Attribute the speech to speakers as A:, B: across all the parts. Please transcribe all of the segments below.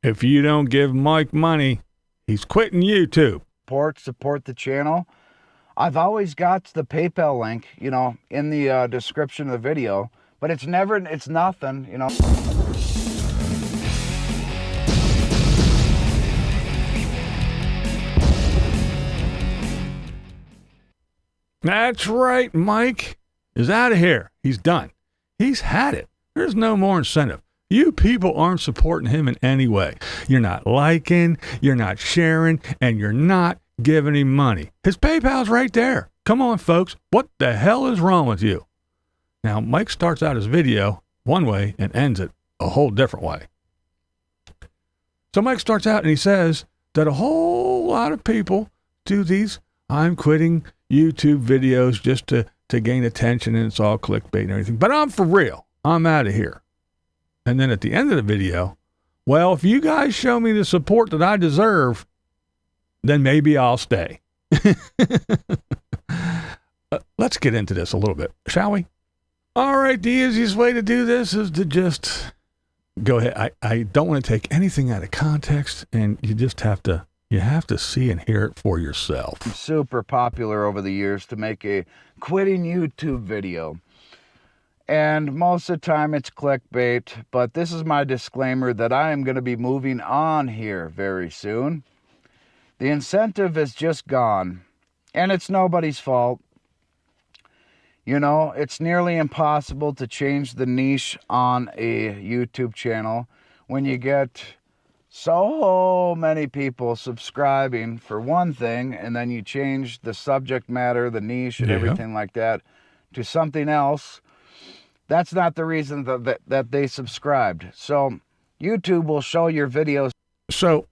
A: if you don't give Mike money, he's quitting YouTube.
B: Support the channel. I've always got the PayPal link, you know, in the description of the video, but it's nothing, you know.
A: That's right, Mike is out of here. He's done. He's had it. There's no more incentive. You people aren't supporting him in any way. You're not liking, you're not sharing, and you're not giving him money. His PayPal's right there. Come on, folks. What the hell is wrong with you? Now, Mike starts out his video one way and ends it a whole different way. So Mike starts out and he says that a whole lot of people do these I'm quitting YouTube videos just to gain attention, and it's all clickbait and everything. But I'm for real. I'm out of here. And then at the end of the video, well, if you guys show me the support that I deserve, then maybe I'll stay. Let's get into this a little bit, shall we? All right, the easiest way to do this is to just go ahead. I don't want to take anything out of context, and you just have to see and hear it for yourself.
B: Super popular over the years to make a quitting YouTube video. And most of the time it's clickbait, but this is my disclaimer that I am going to be moving on here very soon. The incentive is just gone, and it's nobody's fault. You know, it's nearly impossible to change the niche on a YouTube channel when you get so many people subscribing for one thing, and then you change the subject matter, the niche, and everything like that to something else. That's not the reason that they subscribed. So YouTube will show your videos.
A: So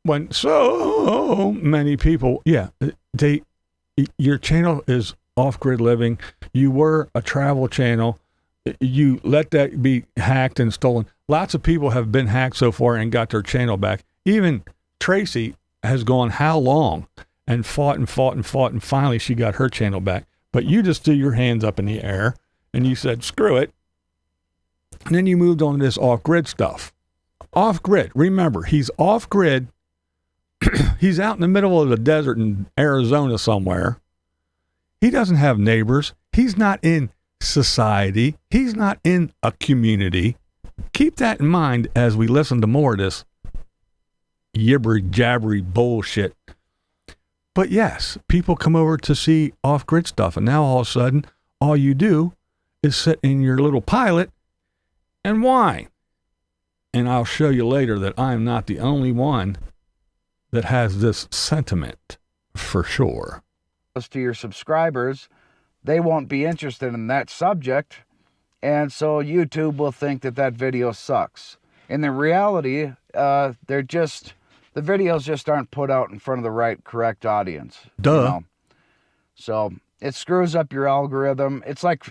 A: when so many people, your channel is off-grid living. You were a travel channel. You let that be hacked and stolen. Lots of people have been hacked so far and got their channel back. Even Tracy has gone how long and fought, and finally she got her channel back. But you just threw your hands up in the air and you said, screw it. And then you moved on to this off-grid stuff. Off-grid. Remember, he's off-grid. He's out in the middle of the desert in Arizona somewhere. He doesn't have neighbors. He's not in society. He's not in a community. Keep that in mind as we listen to more of this jabbery bullshit. But yes, people come over to see off-grid stuff, and now all of a sudden, all you do is sit in your little pilot and whine. And I'll show you later that I'm not the only one that has this sentiment for sure.
B: To your subscribers, they won't be interested in that subject, and so YouTube will think that video sucks. In the reality, the videos just aren't put out in front of the correct audience.
A: Duh.
B: You know? So it screws up your algorithm. It's like,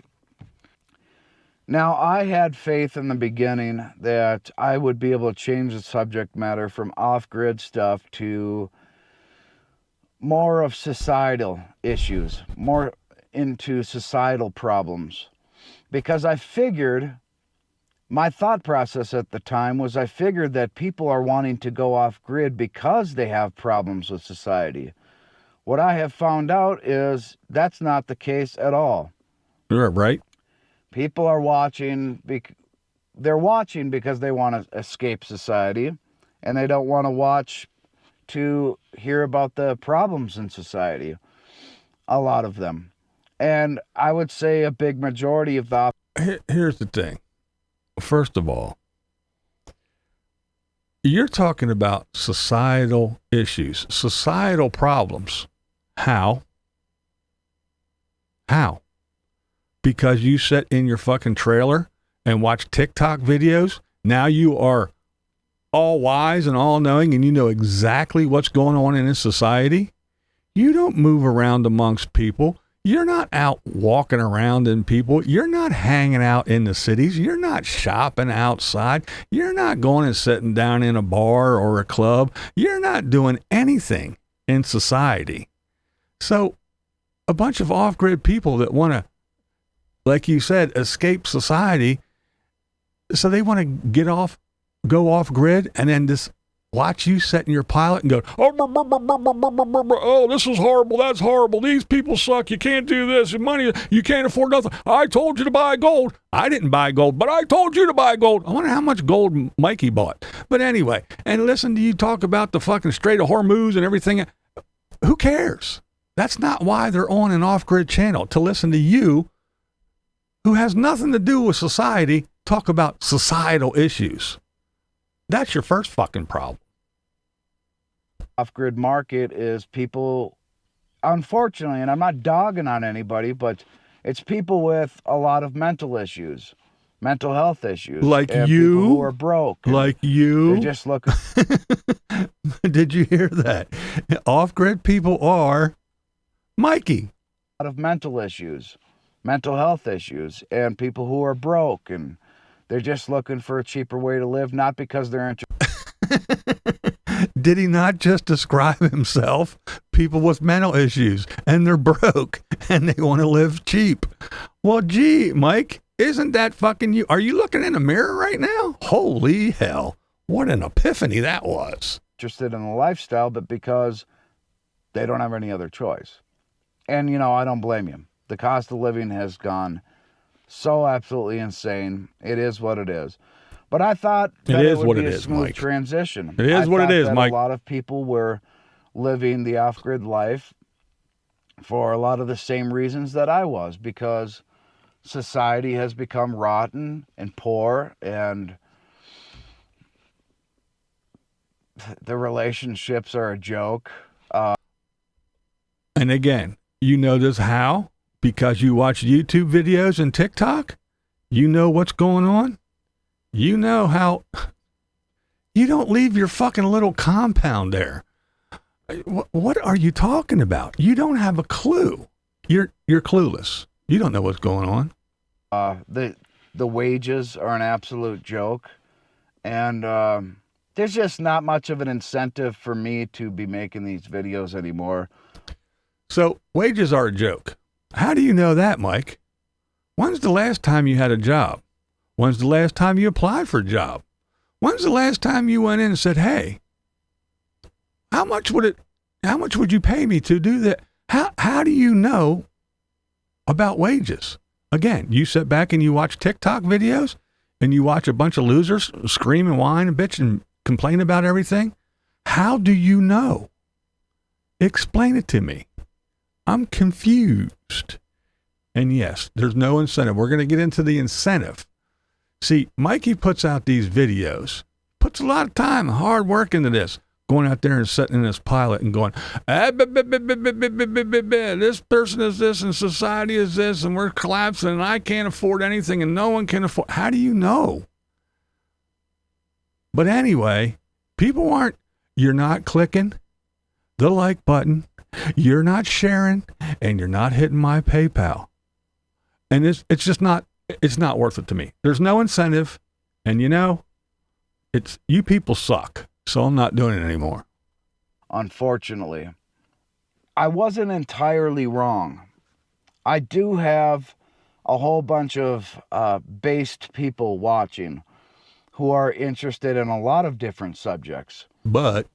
B: now I had faith in the beginning that I would be able to change the subject matter from off-grid stuff to more of societal issues, more into societal problems. Because I figured, my thought process at the time was I figured that people are wanting to go off-grid because they have problems with society. What I have found out is that's not the case at all.
A: You're right.
B: People are watching, they're watching because they want to escape society, and they don't want to watch to hear about the problems in society. A lot of them. And I would say a big majority of the...
A: Here's the thing. First of all, you're talking about societal issues, societal problems. How? Because you sit in your fucking trailer and watch TikTok videos? Now you are all wise and all knowing and you know exactly what's going on in this society? You don't move around amongst people. You're not out walking around in people. You're not hanging out in the cities. You're not shopping outside. You're not going and sitting down in a bar or a club. You're not doing anything in society. So a bunch of off-grid people that want to, like you said, escape society, so they want to get off go off grid and then just watch you set in your pilot and go, oh, this is horrible, that's horrible, these people suck, you can't do this, money, you can't afford nothing, I told you to buy gold. I didn't buy gold, but I told you to buy gold. I wonder how much gold Mikey bought. But anyway, and listen to you talk about the fucking Strait of Hormuz and everything. Who cares? That's not why they're on an off-grid channel, to listen to you, who has nothing to do with society, talk about societal issues. That's your first fucking problem.
B: Off-grid market is people, unfortunately, and I'm not dogging on anybody, but it's people with a lot of mental issues, mental health issues.
A: Like
B: and
A: you?
B: People who are broke.
A: Like you?
B: They're just looking.
A: Did you hear that? Off-grid people are Mikey.
B: A lot of mental issues, mental health issues, and people who are broke, and they're just looking for a cheaper way to live, not because they're
A: Did he not just describe himself? People with mental issues, and they're broke, and they want to live cheap. Well, gee, Mike, isn't that fucking you? Are you looking in a mirror right now? Holy hell. What an epiphany that was.
B: interested in the lifestyle, but because they don't have any other choice. And, I don't blame you. The cost of living has gone so absolutely insane. It is what it is. But I thought that it would be a smooth transition.
A: It is what it is, Mike.
B: A lot of people were living the off-grid life for a lot of the same reasons that I was, because society has become rotten and poor, and the relationships are a joke.
A: And again, you know this how? Because you watch YouTube videos and TikTok? You know what's going on? You know how you don't leave your fucking little compound there. What are you talking about? You don't have a clue. You're clueless. You don't know what's going on.
B: The wages are an absolute joke, and there's just not much of an incentive for me to be making these videos anymore.
A: So wages are a joke. How do you know that, Mike? When's the last time you had a job? When's the last time you applied for a job? When's the last time you went in and said, hey, how much would you pay me to do that? How do you know about wages? Again, you sit back and you watch TikTok videos and you watch a bunch of losers scream and whine and bitch and complain about everything. How do you know? Explain it to me. I'm confused. And yes, there's no incentive. We're going to get into the incentive. See, Mikey puts out these videos, puts a lot of time and hard work into this, going out there and sitting in this pilot and going, this person is this and society is this and we're collapsing and I can't afford anything and no one can afford. How do you know? But anyway, you're not clicking the like button, you're not sharing, and you're not hitting my PayPal. And it's just not, it's not worth it to me. There's no incentive. And you people suck. So I'm not doing it anymore.
B: Unfortunately, I wasn't entirely wrong. I do have a whole bunch of based people watching who are interested in a lot of different subjects.
A: But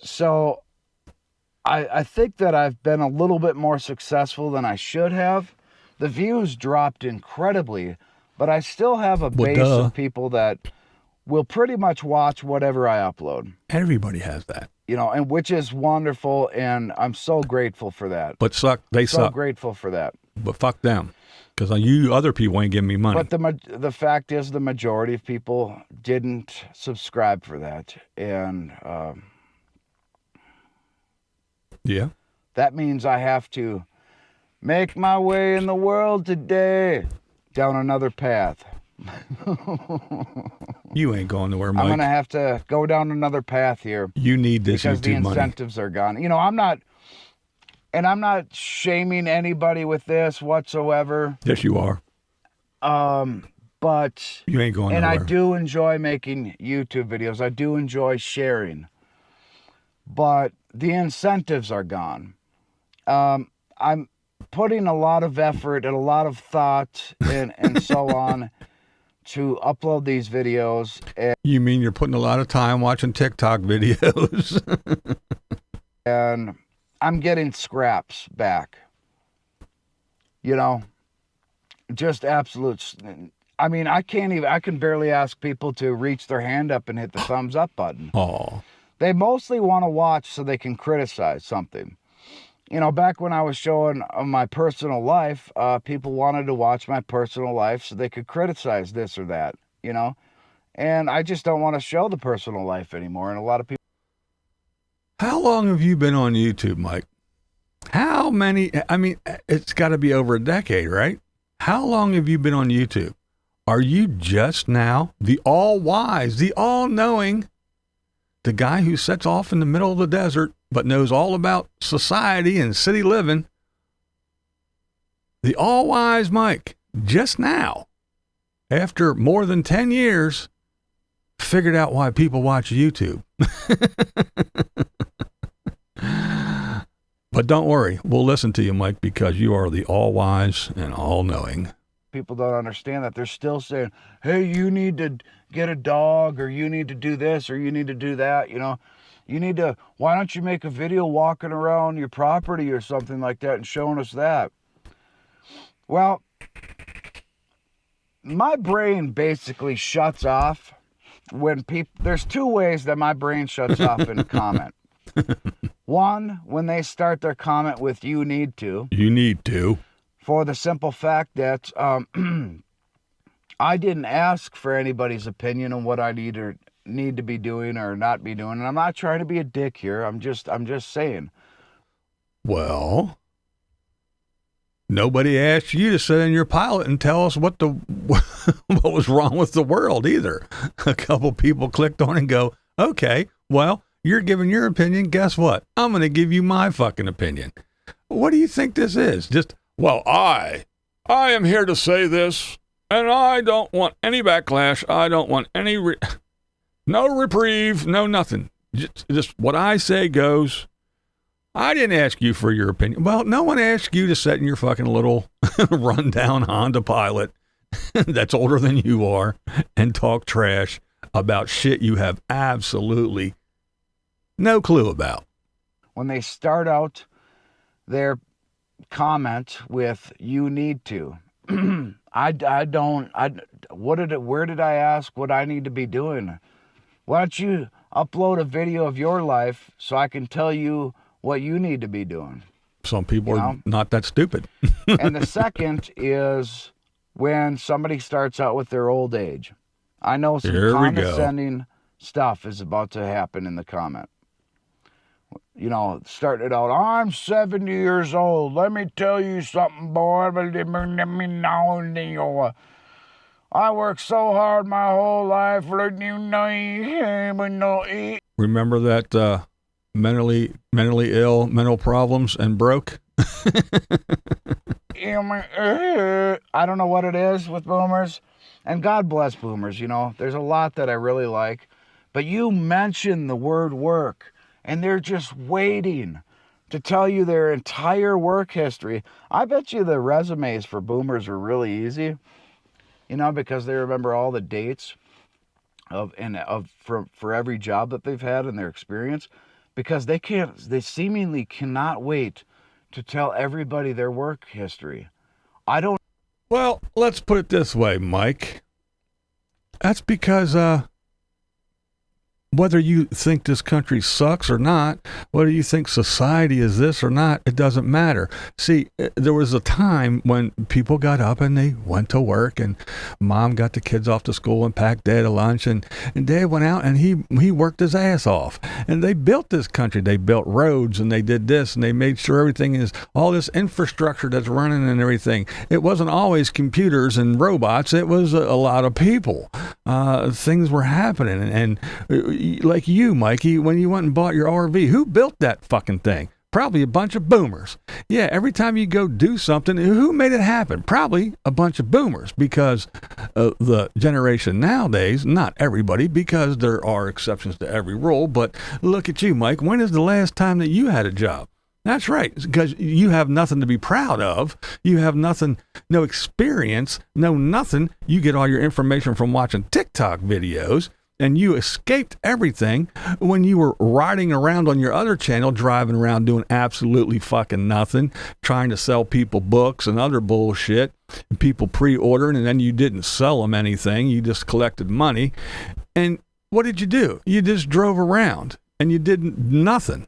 B: so I think that I've been a little bit more successful than I should have. The views dropped incredibly, but I still have a base of people that will pretty much watch whatever I upload.
A: Everybody has that.
B: And which is wonderful, and I'm so grateful for that.
A: But they suck.
B: So grateful for that.
A: But fuck them, because you other people ain't giving me money.
B: But the fact is, the majority of people didn't subscribe for that, and
A: yeah,
B: that means I have to make my way in the world today down another path.
A: You ain't going nowhere, Mike.
B: I'm going to have to go down another path here.
A: You need this
B: because
A: YouTube
B: the incentives are gone. I'm not shaming anybody with this whatsoever.
A: Yes, you are.
B: But
A: you ain't going
B: and
A: nowhere.
B: I do enjoy making YouTube videos. I do enjoy sharing. But the incentives are gone. I'm putting a lot of effort and a lot of thought and so on to upload these videos.
A: You mean you're putting a lot of time watching TikTok videos?
B: And I'm getting scraps back. You know, just absolute. I mean, I can barely ask people to reach their hand up and hit the thumbs up button.
A: Oh.
B: They mostly want to watch so they can criticize something. You know, back when I was showing my personal life, people wanted to watch my personal life so they could criticize this or that, you know? And I just don't want to show the personal life anymore. And a lot of people.
A: How long have you been on YouTube, Mike? How many? I mean, it's got to be over a decade, right? How long have you been on YouTube? Are you just now the all-wise, the all-knowing, the guy who sits off in the middle of the desert but knows all about society and city living? The all-wise Mike, just now, after more than 10 years, figured out why people watch YouTube. But don't worry, we'll listen to you, Mike, because you are the all-wise and all-knowing.
B: People don't understand that. They're still saying, hey, you need to get a dog, or you need to do this, or you need to do that, you know. You need to, why don't you make a video walking around your property or something like that and showing us that? Well, my brain basically shuts off when people, there's two ways that my brain shuts off in a comment. One, when they start their comment with "you need to."
A: You need to.
B: For the simple fact that I didn't ask for anybody's opinion on what I need to be doing or not be doing, and I'm not trying to be a dick here. I'm just saying.
A: Well, nobody asked you to sit in your pilot and tell us what was wrong with the world either. A couple people clicked on and go, okay, well, you're giving your opinion. Guess what? I'm going to give you my fucking opinion. What do you think this is? Just, well, I am here to say this, and I don't want any backlash. I don't want any, no reprieve, no nothing. Just what I say goes. I didn't ask you for your opinion. Well, no one asked you to sit in your fucking little rundown Honda Pilot that's older than you are and talk trash about shit you have absolutely no clue about.
B: When they start out their comment with "you need to," where did I ask what I need to be doing? Why don't you upload a video of your life so I can tell you what you need to be doing?
A: Some people are not that stupid.
B: And the second is when somebody starts out with their old age. I know some condescending stuff is about to happen in the comment. You know, starting it out, I'm 70 years old. Let me tell you something, boy. I worked so hard my whole life.
A: Remember that mentally ill, mental problems, and broke?
B: I don't know what it is with boomers. And God bless boomers, you know. There's a lot that I really like. But you mention the word work, and they're just waiting to tell you their entire work history. I bet you the resumes for boomers are really easy, you know, because they remember all the dates for every job that they've had in their experience, because they seemingly cannot wait to tell everybody their work history.
A: Well, let's put it this way, Mike. That's because whether you think this country sucks or not, whether you think society is this or not, it doesn't matter. See, there was a time when people got up and they went to work, and mom got the kids off to school and packed dad a lunch, and dad went out and he worked his ass off. And they built this country. They built roads, and they did this, and they made sure everything is, all this infrastructure that's running and everything. It wasn't always computers and robots. It was a lot of people. Things were happening, and like you, Mikey, when you went and bought your RV, who built that fucking thing? Probably a bunch of boomers. Yeah, every time you go do something, who made it happen? Probably a bunch of boomers, because the generation nowadays, not everybody, because there are exceptions to every rule, but look at you, Mike. When is the last time that you had a job? That's right, because you have nothing to be proud of. You have nothing, no experience, no nothing. You get all your information from watching TikTok videos, and you escaped everything when you were riding around on your other channel, driving around doing absolutely fucking nothing, trying to sell people books and other bullshit, and people pre-ordering, and then you didn't sell them anything. You just collected money. And what did you do? You just drove around, and you did nothing.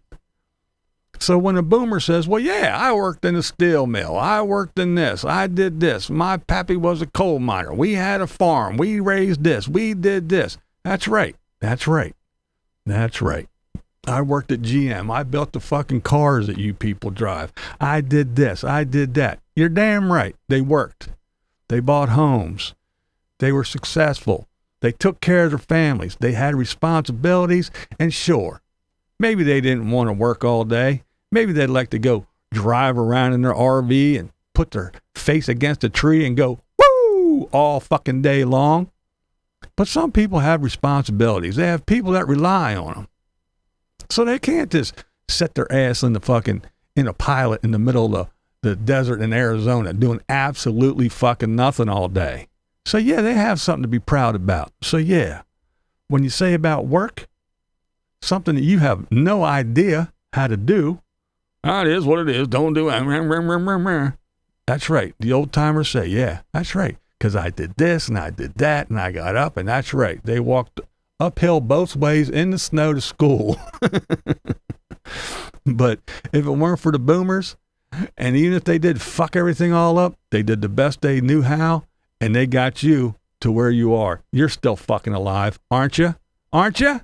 A: So when a boomer says, well, yeah, I worked in a steel mill. I worked in this. I did this. My pappy was a coal miner. We had a farm. We raised this. We did this. That's right. That's right. That's right. I worked at GM. I built the fucking cars that you people drive. I did this. I did that. You're damn right. They worked. They bought homes. They were successful. They took care of their families. They had responsibilities. And sure, maybe they didn't want to work all day. Maybe they'd like to go drive around in their RV and put their face against a tree and go, woo, all fucking day long. But some people have responsibilities. They have people that rely on them. So they can't just set their ass in a pilot in the middle of the desert in Arizona doing absolutely fucking nothing all day. So yeah, they have something to be proud about. So yeah, when you say about work, something that you have no idea how to do, it is what it is. Don't do it. That's right. The old timers say, yeah, that's right. Because I did this and I did that and I got up, and that's right. They walked uphill both ways in the snow to school. But if it weren't for the boomers, and even if they did fuck everything all up, they did the best they knew how, and they got you to where you are. You're still fucking alive, aren't you? Aren't you?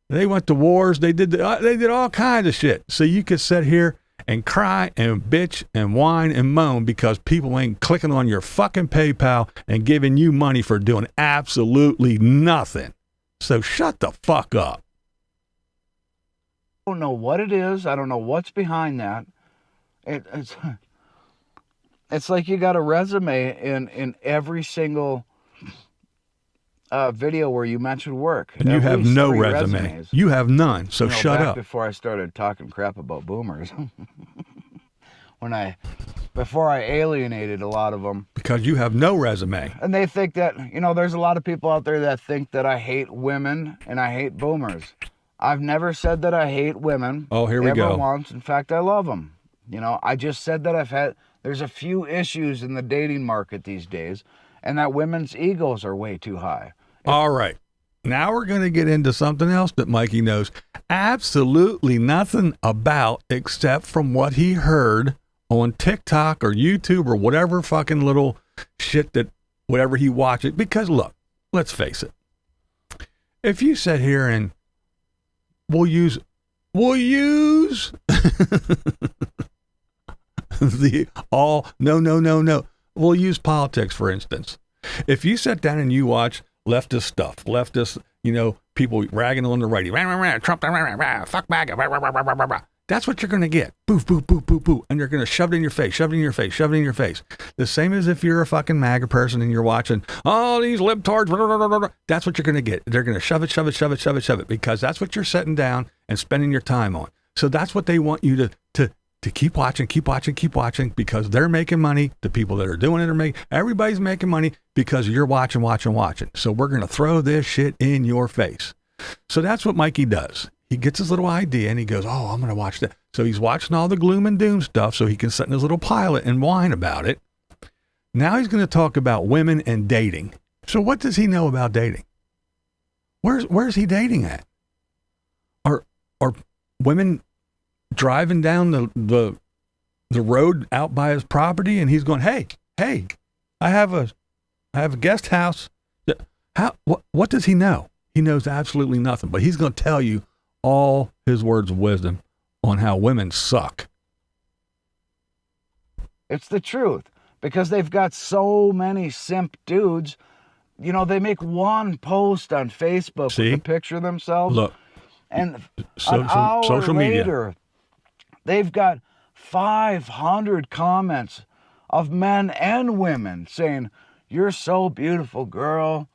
A: They went to wars. They did all kinds of shit. So you could sit here and cry and bitch and whine and moan because people ain't clicking on your fucking PayPal and giving you money for doing absolutely nothing. So shut the fuck up.
B: I don't know what it is. I don't know what's behind that. It's like you got a resume in every single video where you mention work.
A: And you have no resume.
B: Resumes.
A: You have none. So shut up.
B: Before I started talking crap about boomers, before I alienated a lot of them,
A: because you have no resume.
B: And they think that, there's a lot of people out there that think that I hate women and I hate boomers. I've never said that I hate women.
A: Oh, here we go.
B: Once. In fact, I love them. I just said that there's a few issues in the dating market these days, and that women's egos are way too high.
A: All right. Now we're going to get into something else that Mikey knows absolutely nothing about except from what he heard on TikTok or YouTube or whatever fucking little shit whatever he watches. Because look, let's face it. If you sit here and we'll use no. We'll use politics, for instance. If you sit down and you watch leftist stuff, people ragging on the radio, Trump, fuck MAGA, that's what you're going to get. Boof, boof, boof, boof, boof. And they're going to shove it in your face, shove it in your face, shove it in your face. The same as if you're a fucking MAGA person and you're watching, all these libtards, that's what you're going to get. They're going to shove it, because that's what you're sitting down and spending your time on. So that's what they want you to keep watching, because they're making money. The people that are doing it everybody's making money because you're watching. So we're going to throw this shit in your face. So that's what Mikey does. He gets his little idea and he goes, oh, I'm going to watch that. So he's watching all the gloom and doom stuff so he can sit in his little pilot and whine about it. Now he's going to talk about women and dating. So what does he know about dating? Where's he dating at? Are women driving down the road out by his property and he's going, hey, I have a guest house. What does he know? He knows absolutely nothing, but he's going to tell you all his words of wisdom on how women suck.
B: It's the truth, because they've got so many simp dudes. They make one post on Facebook with a picture of themselves.
A: Look,
B: and an hour
A: social media
B: later, they've got 500 comments of men and women saying, "You're so beautiful, girl.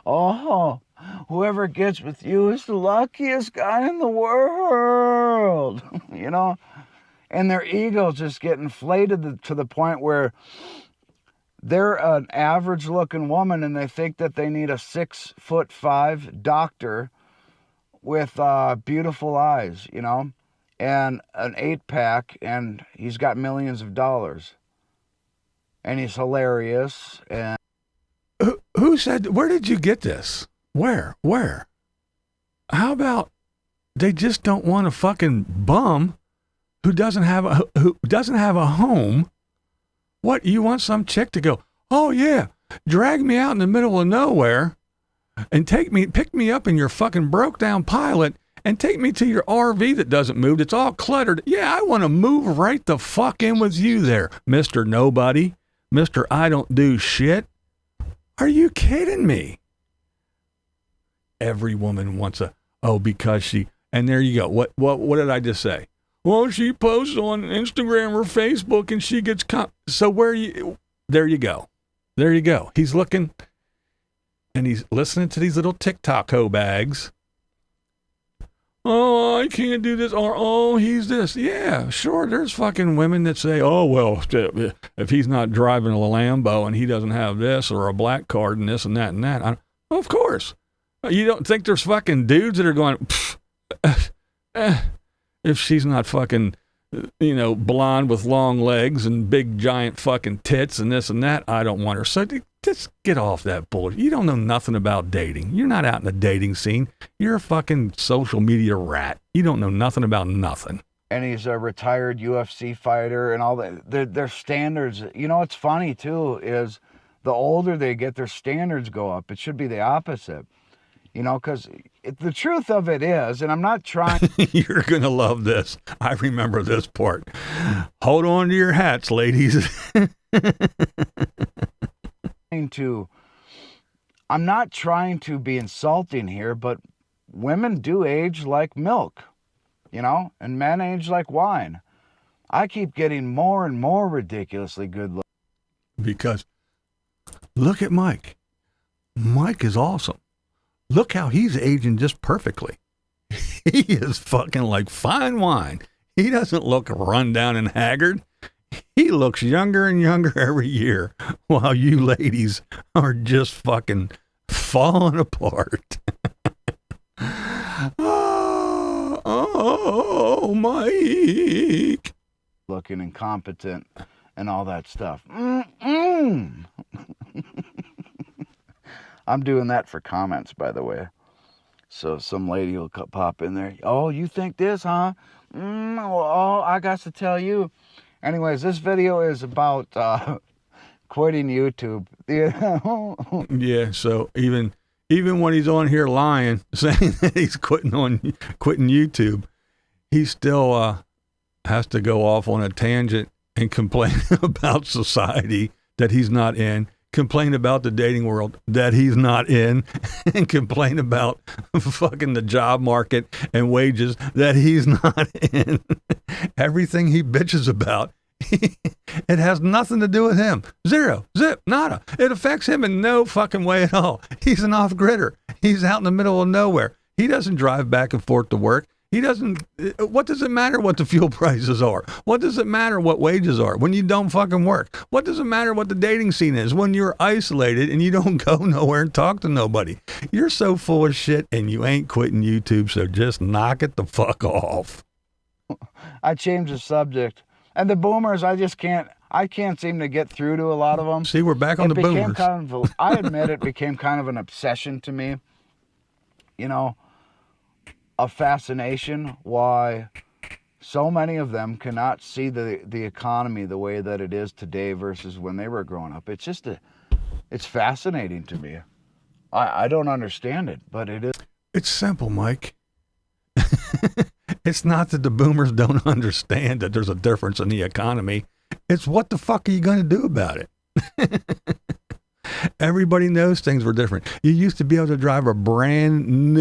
B: Oh, whoever gets with you is the luckiest guy in the world." and their egos just get inflated to the point where they're an average looking woman and they think that they need a 6'5" doctor with beautiful eyes, you know, and an 8-pack, and he's got millions of dollars, and he's hilarious. And
A: who said? Where did you get this? Where? How about they just don't want a fucking bum who doesn't have a home? What, you want some chick to go, oh yeah, drag me out in the middle of nowhere and pick me up in your fucking broke down Pilot and take me to your RV that doesn't move. It's all cluttered. Yeah, I want to move right the fuck in with you there, Mr. Nobody, Mr. I don't do shit. Are you kidding me? Every woman wants because she, and there you go. What did I just say? Well, she posts on Instagram or Facebook and she gets there you go. He's looking and he's listening to these little TikTok hoe bags. Oh, I can't do this. Or, oh, he's this. Yeah, sure. There's fucking women that say, oh, well, if he's not driving a Lambo and he doesn't have this or a black card and this and that and that. Of course. You don't think there's fucking dudes that are going, if she's not fucking, blonde with long legs and big giant fucking tits and this and that, I don't want her. So just get off that bullshit. You don't know nothing about dating. You're not out in the dating scene. You're a fucking social media rat. You don't know nothing about nothing.
B: And he's a retired UFC fighter and all that. Their standards, what's funny too is the older they get, their standards go up. It should be the opposite. Because the truth of it is, and I'm not trying...
A: You're going to love this. I remember this part. Hold on to your hats, ladies.
B: I'm not trying to be insulting here, but women do age like milk, and men age like wine. I keep getting more and more ridiculously good looking.
A: Because look at Mike. Mike is awesome. Look how he's aging just perfectly. He is fucking like fine wine. He doesn't look run down and haggard. He looks younger and younger every year, while you ladies are just fucking falling apart. oh, Mike.
B: Looking incompetent and all that stuff. I'm doing that for comments, by the way. So some lady will pop in there. Oh, you think this, huh? Oh, I got to tell you. Anyways, this video is about quitting YouTube.
A: Yeah, so even when he's on here lying, saying that he's quitting YouTube, he still has to go off on a tangent and complain about society that he's not in. Complain about the dating world that he's not in, and complain about fucking the job market and wages that he's not in. Everything he bitches about, it has nothing to do with him. Zero, zip, nada. It affects him in no fucking way at all. He's an off-gridder. He's out in the middle of nowhere. He doesn't drive back and forth to work. He doesn't, what does it matter what the fuel prices are? What does it matter what wages are when you don't fucking work? What does it matter what the dating scene is when you're isolated and you don't go nowhere and talk to nobody? You're so full of shit and you ain't quitting YouTube, so just knock it the fuck off.
B: I changed the subject. And the boomers, I can't seem to get through to a lot of them.
A: See, we're back on the boomers.
B: I admit it became kind of an obsession to me. A fascination why so many of them cannot see the economy the way that it is today versus when they were growing up. It's just it's fascinating to me. I don't understand it, but it is.
A: It's simple, Mike. It's not that the boomers don't understand that there's a difference in the economy. It's what the fuck are you going to do about it? Everybody knows things were different. You used to be able to drive a brand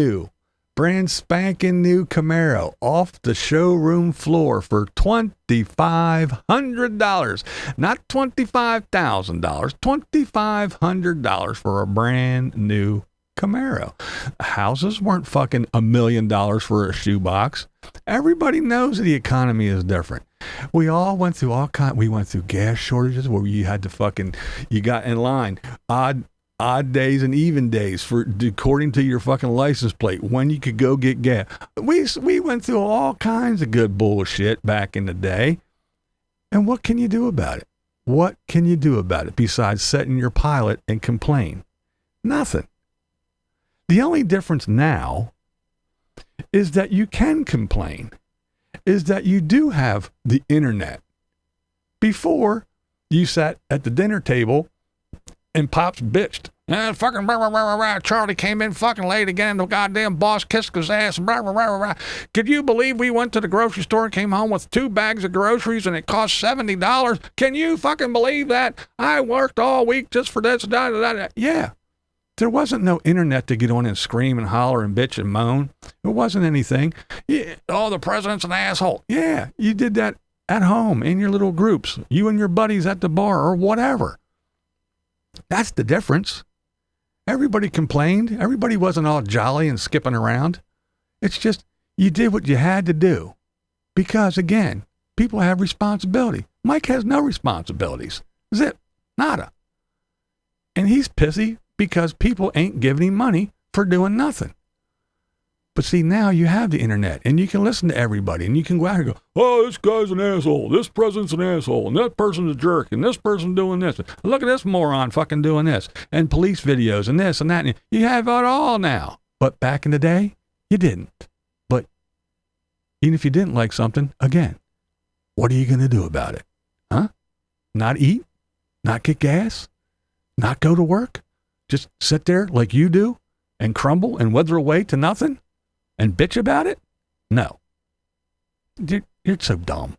A: spanking new Camaro off the showroom floor for $2,500, not $25,000, $2,500 for a brand new Camaro. Houses weren't fucking $1 million for a shoebox. Everybody knows the economy is different. We all went through all kind. We went through gas shortages where you had to you got in line odd days and even days for according to your fucking license plate when you could go get gas. We went through all kinds of good bullshit back in the day. And what can you do about it? What can you do about it besides sit in your pilot and complain? Nothing. The only difference now is that you can complain, is that you do have the internet. Before, you sat at the dinner table and Pops bitched. Fucking rah, rah, rah, rah. Charlie came in fucking late again. The goddamn boss kissed his ass. Rah, rah, rah, rah. Could you believe we went to the grocery store and came home with 2 bags of groceries and it cost $70? Can you fucking believe that? I worked all week just for this. Da, da, da, da. Yeah. There wasn't no internet to get on and scream and holler and bitch and moan. It wasn't anything. Yeah. Oh, the president's an asshole. Yeah. You did that at home in your little groups. You and your buddies at the bar or whatever. That's the difference. Everybody complained. Everybody wasn't all jolly and skipping around. It's just you did what you had to do. Because, again, people have responsibility. Mike has no responsibilities. Zip. Nada. And he's pissy because people ain't giving him money for doing nothing. But see, now you have the internet, and you can listen to everybody, and you can go out and go, oh, this guy's an asshole, this president's an asshole, and that person's a jerk, and this person's doing this. Look at this moron fucking doing this, and police videos, and this and that. And you have it all now. But back in the day, you didn't. But even if you didn't like something, again, what are you going to do about it? Huh? Not eat? Not get gas? Not go to work? Just sit there like you do and crumble and wither away to nothing? And bitch about it? No. You're so dumb.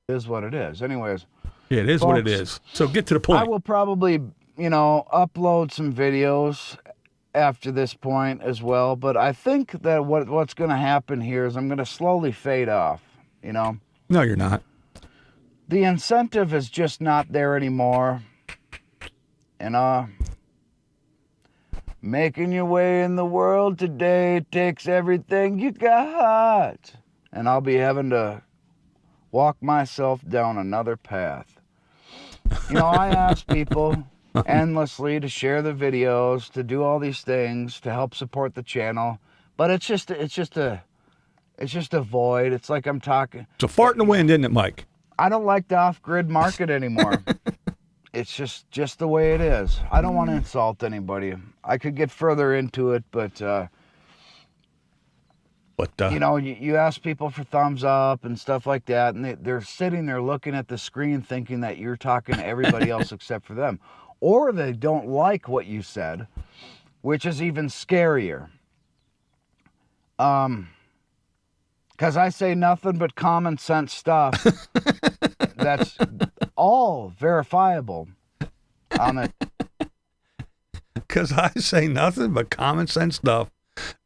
B: It is what it is. Anyways.
A: Yeah, it is folks, what it is. So get to the point.
B: I will probably, upload some videos after this point as well. But I think that what's going to happen here is I'm going to slowly fade off, No,
A: you're not.
B: The incentive is just not there anymore. Making your way in the world today takes everything you got. And I'll be having to walk myself down another path. I ask people endlessly to share the videos, to do all these things, to help support the channel. But it's just a void. It's like I'm talking.
A: It's a fart in the wind, isn't it, Mike?
B: I don't like the off-grid market anymore. It's just the way it is. I don't want to insult anybody. I could get further into it, but you ask people for thumbs up and stuff like that, and they're sitting there looking at the screen thinking that you're talking to everybody else except for them. Or they don't like what you said, which is even scarier. Because I say nothing but common sense stuff. That's all verifiable on it.
A: Because I say nothing but common sense stuff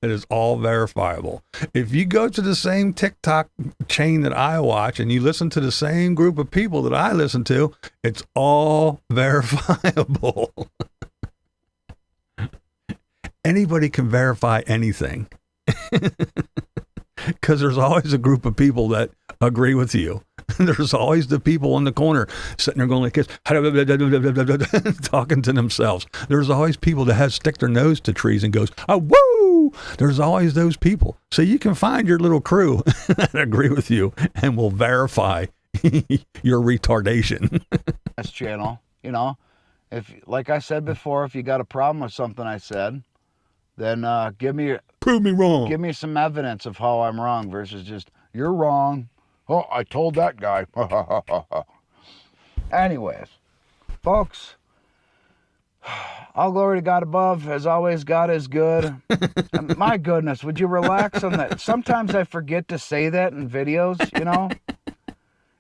A: that is all verifiable. If you go to the same TikTok chain that I watch and you listen to the same group of people that I listen to, it's all verifiable. Anybody can verify anything. Because there's always a group of people that agree with you. There's always the people in the corner sitting there going like this, talking to themselves. There's always people that stick their nose to trees and goes, oh, woo! There's always those people. So you can find your little crew that agree with you and will verify your retardation.
B: This channel, if, like I said before, if you got a problem with something I said, then
A: prove me wrong.
B: Give me some evidence of how I'm wrong versus just, you're wrong. Oh, I told that guy. Anyways, folks, all glory to God above. As always, God is good. My goodness, would you relax on that? Sometimes I forget to say that in videos,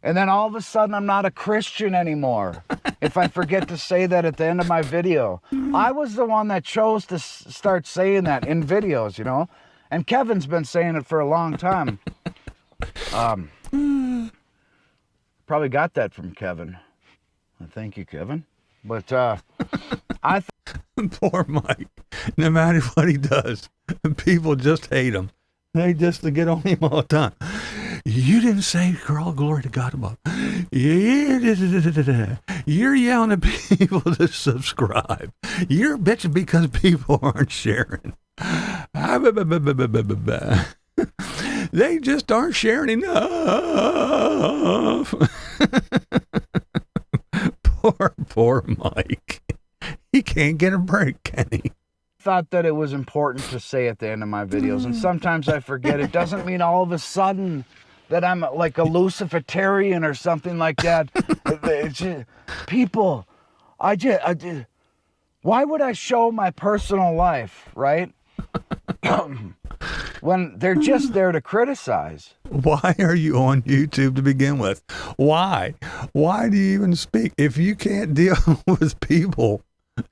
B: And then all of a sudden, I'm not a Christian anymore if I forget to say that at the end of my video. I was the one that chose to start saying that in videos, And Kevin's been saying it for a long time. Probably got that from Kevin. Thank you, Kevin. But
A: poor Mike. No matter what he does, people just hate him. They just get on him all the time. You didn't say all glory to God above. You're yelling at people to subscribe. You're bitching because people aren't sharing. They just aren't sharing enough. Poor Mike. He can't get a break, can he?
B: Thought that it was important to say at the end of my videos, and sometimes I forget. It doesn't mean all of a sudden that I'm like a Luciferian or something like that. It's just, people, I just, why would I show my personal life, right? When they're just there to criticize.
A: Why are you on YouTube to begin with? Why? Why do you even speak? If you can't deal with people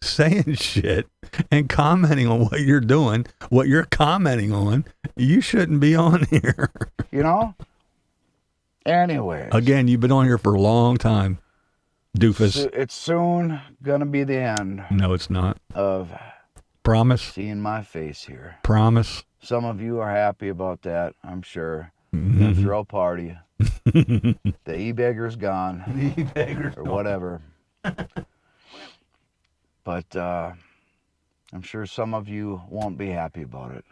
A: saying shit and commenting on what you're doing, what you're commenting on, you shouldn't be on here.
B: You know? Anyways.
A: Again, you've been on here for a long time, doofus.
B: It's soon gonna be the end.
A: No, it's not.
B: Of
A: promise.
B: Seeing my face here.
A: Promise.
B: Some of you are happy about that, I'm sure. Gonna throw a party. The e-beggar's gone.
A: The e-beggar's
B: or whatever. But I'm sure some of you won't be happy about it.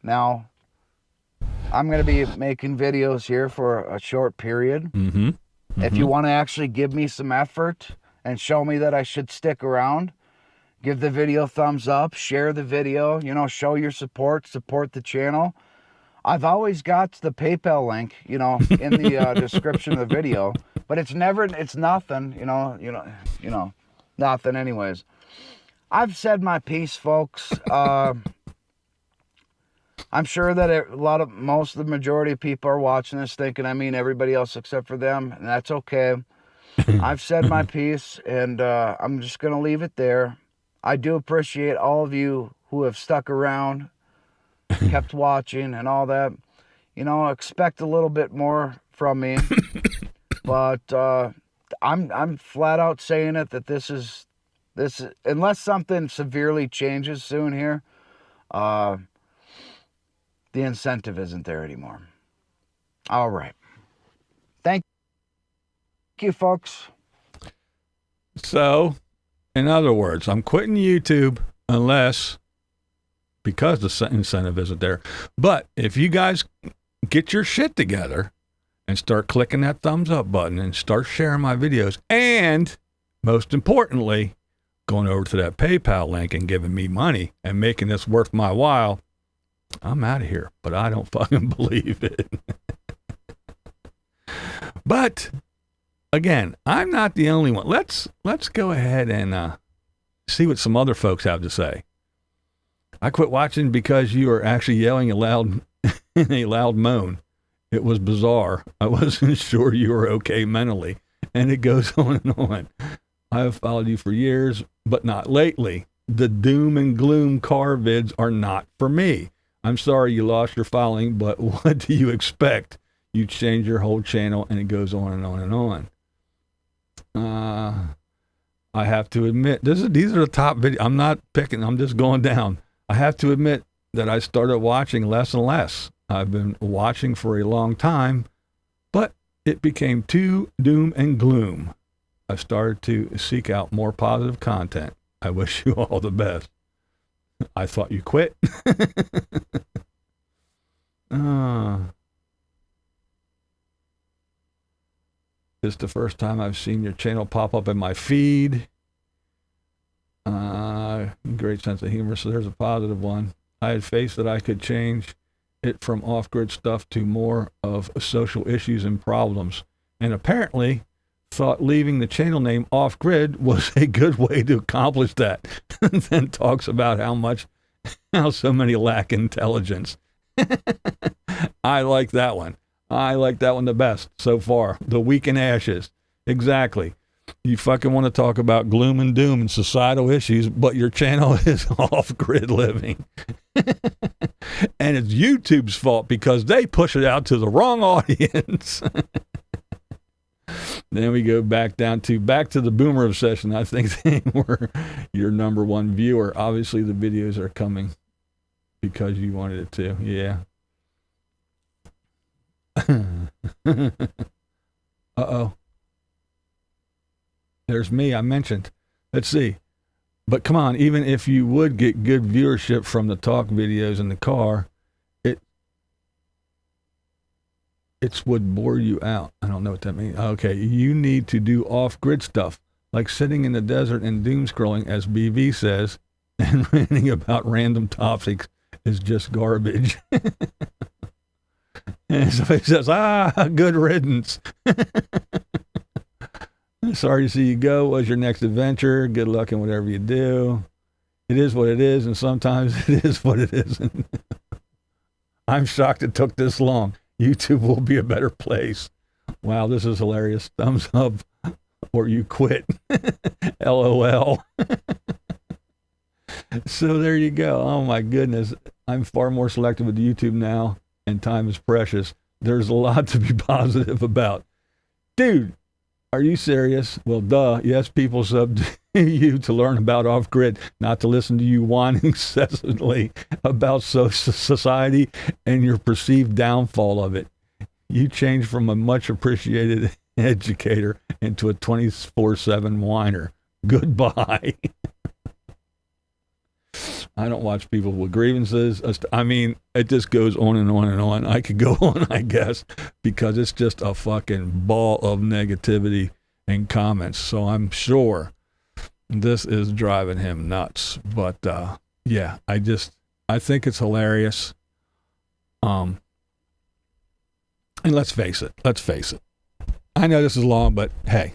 B: Now, I'm going to be making videos here for a short period. If you want to actually give me some effort and show me that I should stick around, give the video a thumbs up, share the video, you know, show your support the channel. I've always got the PayPal link, you know, in the description of the video, but it's nothing, you know, nothing anyways. I've said my piece, folks. I'm sure that most of the majority of people are watching this thinking I mean everybody else except for them, and that's okay. I've said my piece, and I'm just going to leave it there. I do appreciate all of you who have stuck around, kept watching and all that. You know, expect a little bit more from me. But I'm flat out saying it that this is unless something severely changes soon here, the incentive isn't there anymore. All right. Thank you, folks.
A: So, in other words, I'm quitting YouTube because the incentive isn't there. But if you guys get your shit together and start clicking that thumbs up button and start sharing my videos, and most importantly, going over to that PayPal link and giving me money and making this worth my while, I'm out of here. But I don't fucking believe it. But again, I'm not the only one. Let's go ahead and see what some other folks have to say. I quit watching because you were actually yelling aloud in a loud moan. It was bizarre. I wasn't sure you were okay mentally. And it goes on and on. I have followed you for years, but not lately. The doom and gloom car vids are not for me. I'm sorry you lost your following, but what do you expect? You change your whole channel, and it goes on and on and on. I have to admit, these are the top videos. I'm not picking, I'm just going down. I have to admit that I started watching less and less. I've been watching for a long time, but it became too doom and gloom. I started to seek out more positive content. I wish you all the best. I thought you quit. It's the first time I've seen your channel pop up in my feed. Great sense of humor, so there's a positive one. I had faith that I could change it from off-grid stuff to more of social issues and problems, and apparently thought leaving the channel name off-grid was a good way to accomplish that. And then talks about how so many lack intelligence. I like that one. I like that one the best so far. The weak in ashes. Exactly. You fucking want to talk about gloom and doom and societal issues, but your channel is off-grid living. And it's YouTube's fault because they push it out to the wrong audience. Then we go back to the boomer obsession. I think they were your number one viewer. Obviously, the videos are coming because you wanted it to. Yeah. Uh-oh. There's me, I mentioned. Let's see. But come on, even if you would get good viewership from the talk videos in the car, it would bore you out. I don't know what that means. Okay, you need to do off-grid stuff, like sitting in the desert and doom scrolling, as BV says, and ranting about random topics is just garbage. And somebody says, good riddance. Sorry to see you go. What's your next adventure? Good luck in whatever you do. It is what it is, and sometimes it is what it isn't. I'm shocked it took this long. YouTube will be a better place. Wow, this is hilarious. Thumbs up or you quit. LOL. So there you go. Oh my goodness. I'm far more selective with YouTube now, and time is precious. There's a lot to be positive about. Dude, are you serious? Well, duh. Yes, people sub to you to learn about off-grid, not to listen to you whine incessantly about society and your perceived downfall of it. You changed from a much appreciated educator into a 24/7 whiner. Goodbye. I don't watch people with grievances. I mean, it just goes on and on and on. I could go on, I guess, because it's just a fucking ball of negativity and comments. So I'm sure this is driving him nuts. But yeah, I think it's hilarious. And let's face it. I know this is long, but hey,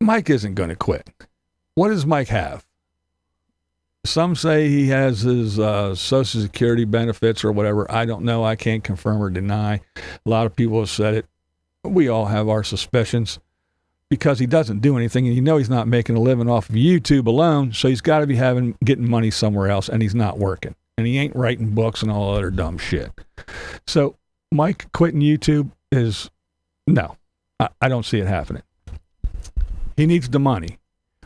A: Mike isn't going to quit. What does Mike have? Some say he has his Social Security benefits or whatever. I don't know. I can't confirm or deny. A lot of people have said it. We all have our suspicions because he doesn't do anything, and you know he's not making a living off of YouTube alone, so he's got to be getting money somewhere else, and he's not working. And he ain't writing books and all other dumb shit. So Mike quitting YouTube is, no, I don't see it happening. He needs the money.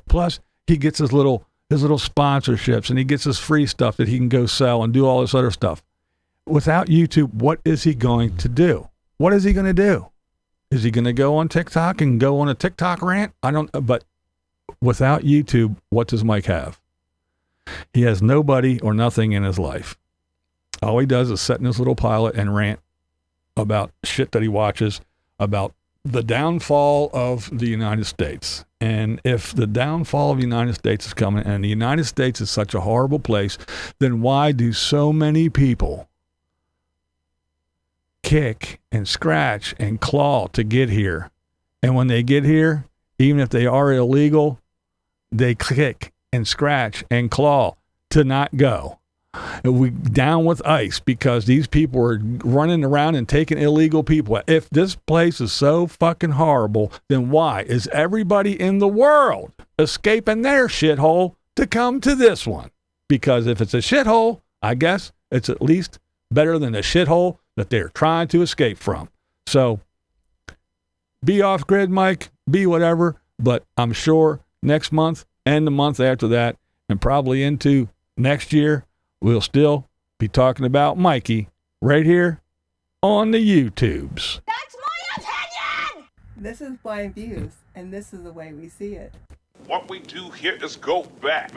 A: Plus, he gets his little sponsorships, and he gets his free stuff that he can go sell and do all this other stuff. Without YouTube, what is he going to do? What is he going to do? Is he going to go on TikTok and go on a TikTok rant? I don't know. But without YouTube, what does Mike have? He has nobody or nothing in his life. All he does is sit in his little pilot and rant about shit that he watches, about the downfall of the United States. And if the downfall of the United States is coming, and the United States is such a horrible place, then why do so many people kick and scratch and claw to get here? And when they get here, even if they are illegal, they kick and scratch and claw to not go. We down with ICE because these people are running around and taking illegal people. If this place is so fucking horrible, then why is everybody in the world escaping their shithole to come to this one? Because if it's a shithole, I guess it's at least better than the shithole that they're trying to escape from. So be off grid, Mike, be whatever, but I'm sure next month and the month after that, and probably into next year, we'll still be talking about Mikey right here on the YouTubes.
C: That's my opinion!
D: This is Blind Views, and this is the way we see it.
E: What we do here is go back.